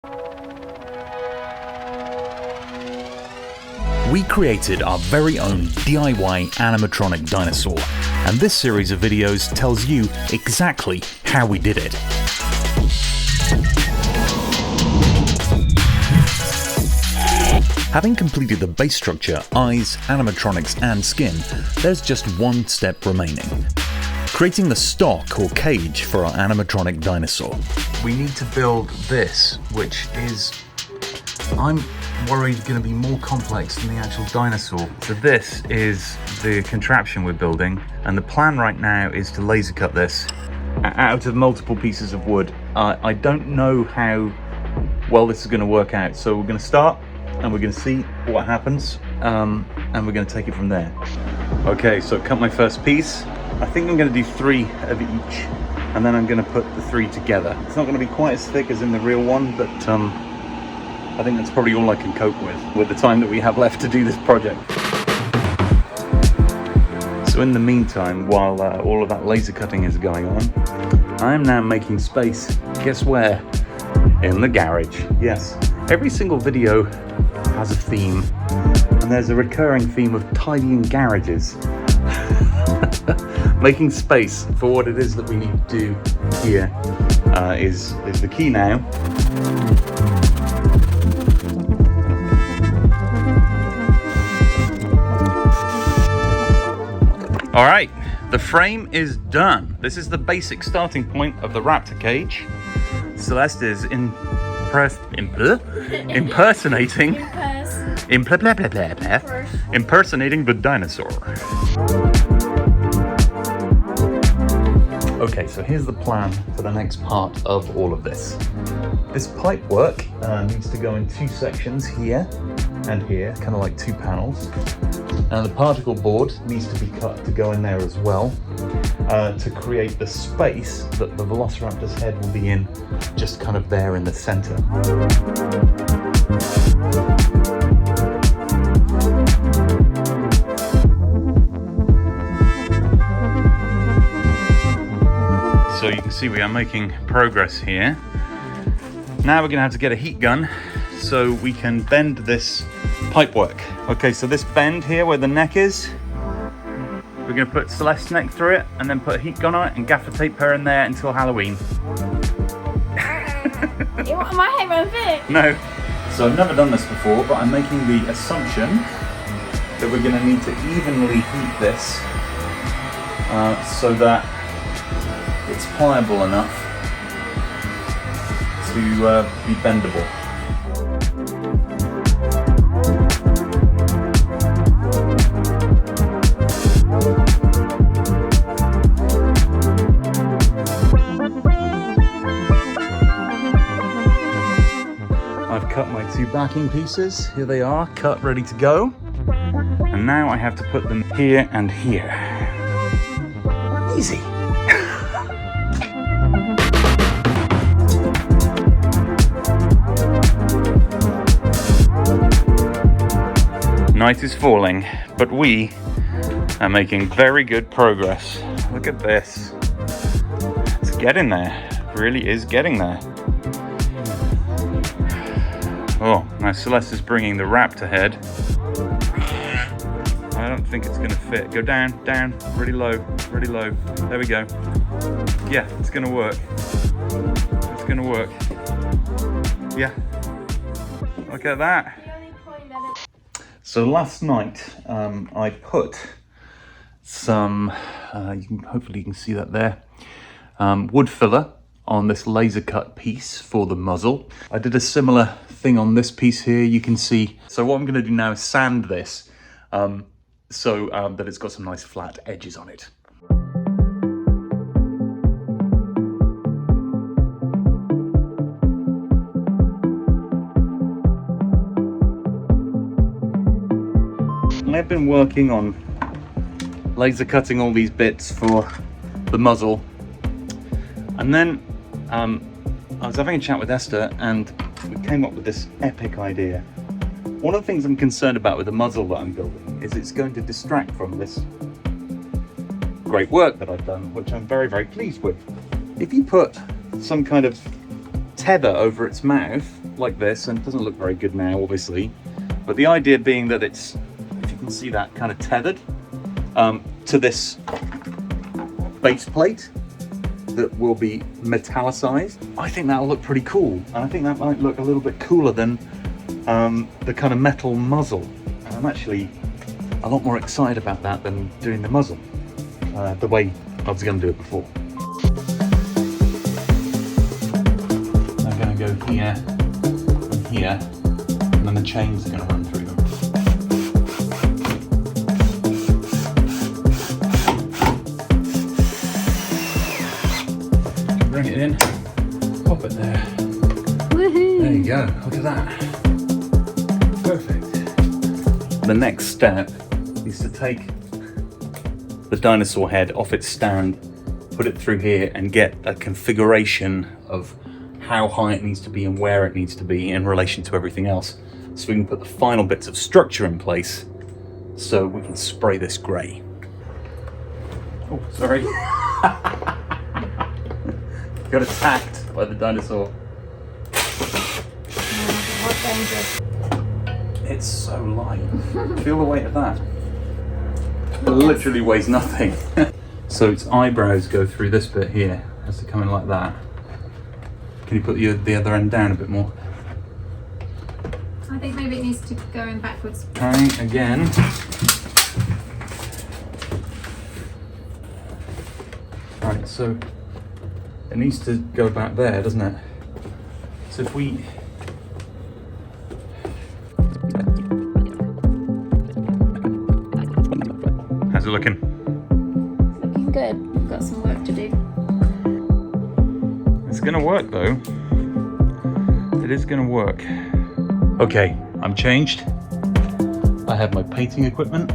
We created our very own DIY animatronic dinosaur, and this series of videos tells you exactly how we did it. Having completed the base structure, eyes, animatronics and skin, there's just one step remaining. Creating the stock or cage for our animatronic dinosaur. We need to build this, which is, I'm worried, going to be more complex than the actual dinosaur. So this is the contraption we're building, and the plan right now is to laser cut this out of multiple pieces of wood. I don't know how well this is going to work out, so we're going to start and we're going to see what happens, and we're going to take it from there. Okay, so cut my first piece. I think I'm going to do 3 of each, and then I'm going to put the 3 together. It's not going to be quite as thick as in the real one, but I think that's probably all I can cope with the time that we have left to do this project. So in the meantime, while all of that laser cutting is going on, I am now making space. Guess where? In the garage. Yes, every single video has a theme, and there's a recurring theme of tidying garages. Making space for what it is that we need to do here is the key now. All right, the frame is done. This is the basic starting point of the Raptor cage. Celeste is impersonating the dinosaur. Okay, so here's the plan for the next part of all of this. This pipe work needs to go in 2 sections, here and here, kind of like 2 panels. And the particle board needs to be cut to go in there as well, to create the space that the Velociraptor's head will be in, just kind of there in the center. So you can see we are making progress here. Now we're going to have to get a heat gun so we can bend this pipework. Okay, so this bend here where the neck is, we're going to put Celeste's neck through it and then put a heat gun on it and gaffer tape her in there until Halloween. You want my hair on fit? No. So I've never done this before, but I'm making the assumption that we're going to need to evenly heat this so that it's pliable enough to be bendable. I've cut my 2 backing pieces. Here they are, cut, ready to go. And now I have to put them here and here. Easy. Night is falling, but we are making very good progress. Look at this. It's getting there. It really is getting there. Oh, now Celeste is bringing the Raptor head. I don't think it's going to fit. Go down, down, really low, really low. There we go. Yeah, it's going to work. It's going to work. Yeah. Look at that. So last night I put some, hopefully you can see that there, wood filler on this laser cut piece for the muzzle. I did a similar thing on this piece here, you can see. So what I'm going to do now is sand this so that it's got some nice flat edges on it. I've been working on laser cutting all these bits for the muzzle, and then I was having a chat with Esther and we came up with this epic idea. One of the things I'm concerned about with the muzzle that I'm building is it's going to distract from this great work that I've done, which I'm very, very pleased with. If you put some kind of tether over its mouth, like this, and it doesn't look very good now, obviously. But the idea being that it's, if you can see that, kind of tethered to this base plate that will be metallicized. I think that'll look pretty cool, and I think that might look a little bit cooler than the kind of metal muzzle. And I'm actually a lot more excited about that than doing the muzzle the way I was going to do it before. I'm going to go here and here, and then the chains are going to run through them. Bring it in, pop it there. Woohoo! There you go, look at that. Perfect. The next step is to take the dinosaur head off its stand, put it through here, and get a configuration of how high it needs to be and where it needs to be in relation to everything else, so we can put the final bits of structure in place so we can spray this grey. Oh, sorry. Got attacked by the dinosaur. What danger. It's so light. Feel the weight of that. It literally weighs nothing. So its eyebrows go through this bit here. It has to come in like that. Can you put the other end down a bit more? I think maybe it needs to go in backwards. Try again. Right, so it needs to go back there, doesn't it? So if we... How's it looking? It's looking good. We've got some work to do. It's gonna work though. It is gonna work. Okay, I'm changed. I have my painting equipment.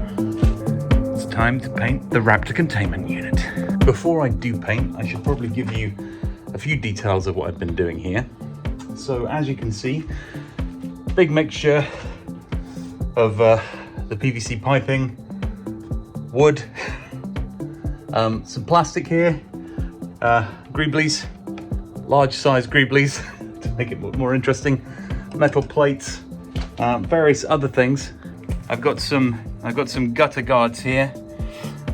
It's time to paint the Raptor containment unit. Before I do paint, I should probably give you a few details of what I've been doing here. So as you can see, big mixture of the PVC piping, wood, some plastic here, greeblies, large size greeblies to make it more interesting, metal plates, various other things. I've got some gutter guards here.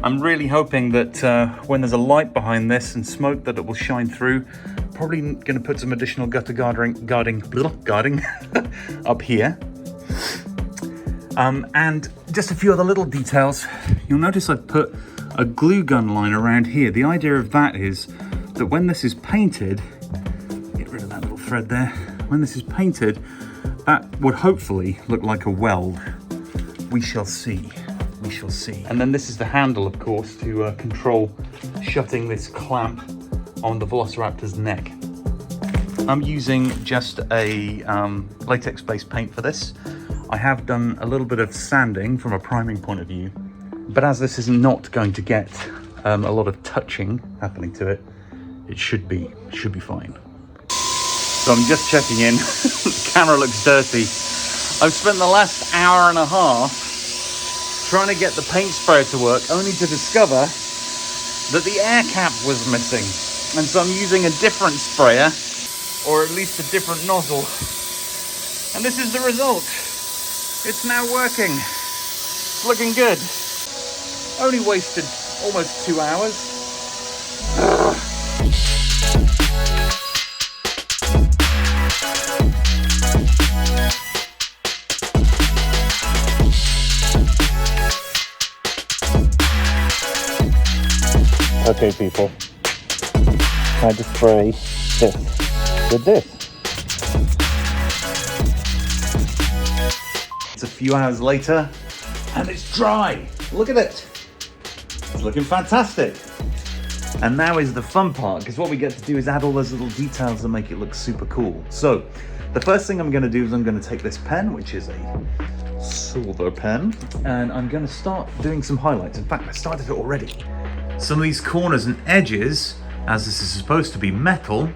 I'm really hoping that when there's a light behind this and smoke that it will shine through. Probably going to put some additional gutter guarding up here. And just a few other little details. You'll notice I've put a glue gun line around here. The idea of that is that when this is painted, get rid of that little thread there. When this is painted, that would hopefully look like a weld. We shall see. We shall see. And then this is the handle, of course, to control shutting this clamp on the Velociraptor's neck. I'm using just a latex-based paint for this. I have done a little bit of sanding from a priming point of view, but as this is not going to get a lot of touching happening to it, it should be fine. So I'm just checking in. The camera looks dirty. I've spent the last hour and a half trying to get the paint sprayer to work, only to discover that the air cap was missing. And so I'm using a different sprayer, or at least a different nozzle. And this is the result. It's now working. It's looking good. Only wasted almost 2 hours. Okay, people. Time to spray this with this. It's a few hours later and it's dry. Look at it. It's looking fantastic. And now is the fun part, because what we get to do is add all those little details that make it look super cool. So the first thing I'm going to do is I'm going to take this pen, which is a silver pen, and I'm going to start doing some highlights. In fact, I started it already. Some of these corners and edges, as this is supposed to be metal,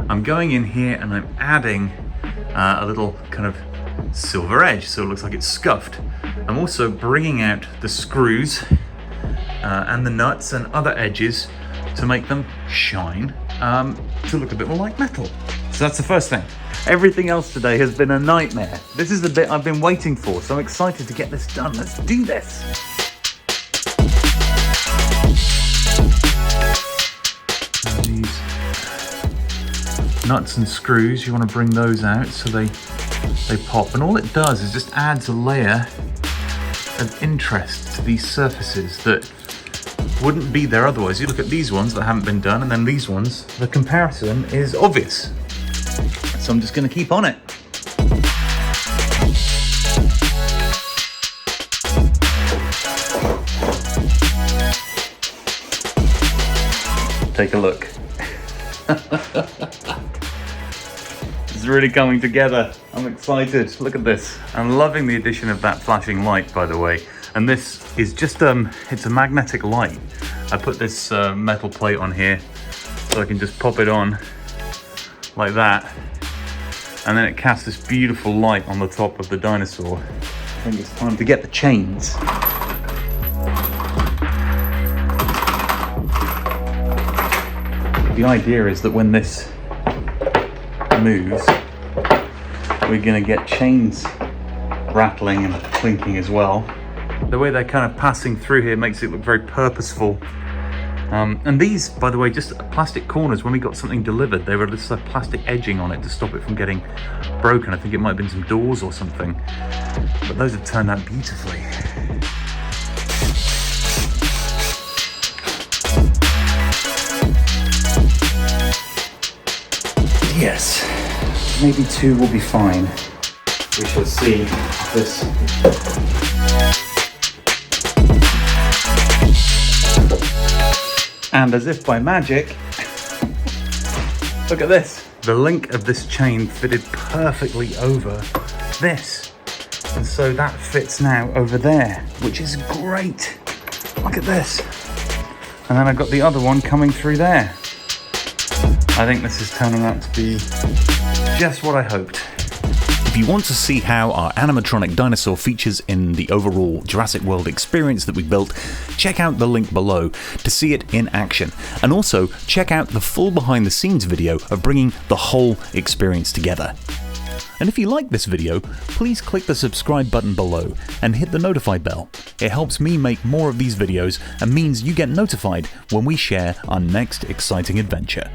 I'm going in here and I'm adding a little kind of silver edge, so it looks like it's scuffed. I'm also bringing out the screws and the nuts and other edges to make them shine, to look a bit more like metal. So that's the first thing. Everything else today has been a nightmare. This is the bit I've been waiting for, so I'm excited to get this done. Let's do this. These nuts and screws, you want to bring those out so they pop. And all it does is just adds a layer of interest to these surfaces that wouldn't be there otherwise. You look at these ones that haven't been done, and then these ones, the comparison is obvious. So I'm just going to keep on it. Take a look. It's really coming together. I'm excited. Look at this. I'm loving the addition of that flashing light, by the way. And this is just it's a magnetic light. I put this metal plate on here so I can just pop it on like that, and then it casts this beautiful light on the top of the dinosaur. I think it's time to get the chains. The idea is that when this moves, we're going to get chains rattling and clinking as well. The way they're kind of passing through here makes it look very purposeful. And these, by the way, just plastic corners, when we got something delivered, they were just a plastic edging on it to stop it from getting broken. I think it might have been some doors or something. But those have turned out beautifully. Yes, maybe 2 will be fine. We shall see this. And as if by magic, look at this. The link of this chain fitted perfectly over this. And so that fits now over there, which is great. Look at this. And then I've got the other one coming through there. I think this is turning out to be just what I hoped. If you want to see how our animatronic dinosaur features in the overall Jurassic World experience that we built, check out the link below to see it in action. And also check out the full behind the scenes video of bringing the whole experience together. And if you like this video, please click the subscribe button below and hit the notify bell. It helps me make more of these videos and means you get notified when we share our next exciting adventure.